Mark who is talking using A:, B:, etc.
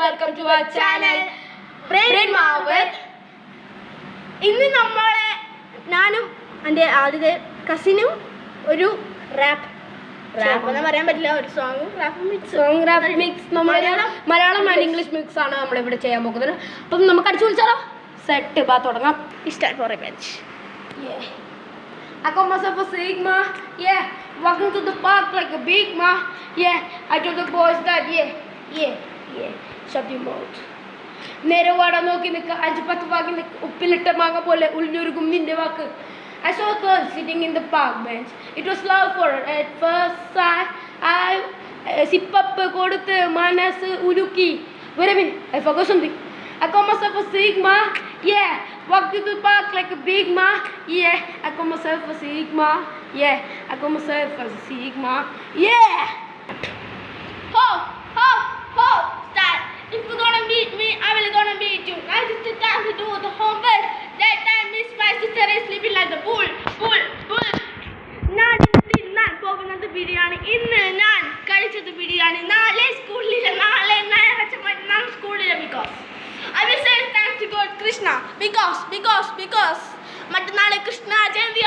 A: welcome to our channel Brain Marvel. ഇന്ന് നമ്മളെ ഞാനും എൻ്റെ ആദ്യത്തെ കസിനും ഒരു റാപ്പ് എന്ന് പറയാൻ പറ്റില്ല, ഒരു song rap mix Malayalam and English mix ആണ് നമ്മളിവിടെ ചെയ്യാൻ പോകുന്നത്. അപ്പം നമുക്ക് അടിച്ചു വിളിച്ചാലോ? സെറ്റ് ബാ തുടങ്ങാം. Start four A bench. I call myself a Sigma, yeah. Walking to the park like a big ma, yeah. I told the boys that, yeah. Shut your mouth. നേരെ വാട നോക്കി നിൽക്കുക, 5-10 വാക്കി നിൽക്കുക, ഉപ്പിലിട്ട മാങ്ങ പോലെ ഉളിഞ്ഞൊരുക്കും നിന്റെ വാക്ക്. I saw a girl sitting in the park bench. It was love for her at first sight. I സിപ്പപ്പ് കൊടുത്ത് മനസ്സ് ഉരുക്കി. Wait a minute, I forgot something. I call myself a Sigma, yeah. Walk to the park like a big ma, yeah. I call myself a Sigma, yeah. I call myself a Sigma, yeah. Ho, start. If you're gonna beat me, I will gonna beat you. I just the time to do the homework. That time Miss my sister is sleeping like the bull. ഞാൻ പോകുന്നത് ബിരിയാണി. ഇന്ന് ഞാൻ കഴിച്ചത് ബിരിയാണി. നാളെ സ്കൂളിൽ നാളെ സ്കൂളിൽ because I will say thanks to God Krishna because മറ്റന്നാളെ കൃഷ്ണ ജയന്തി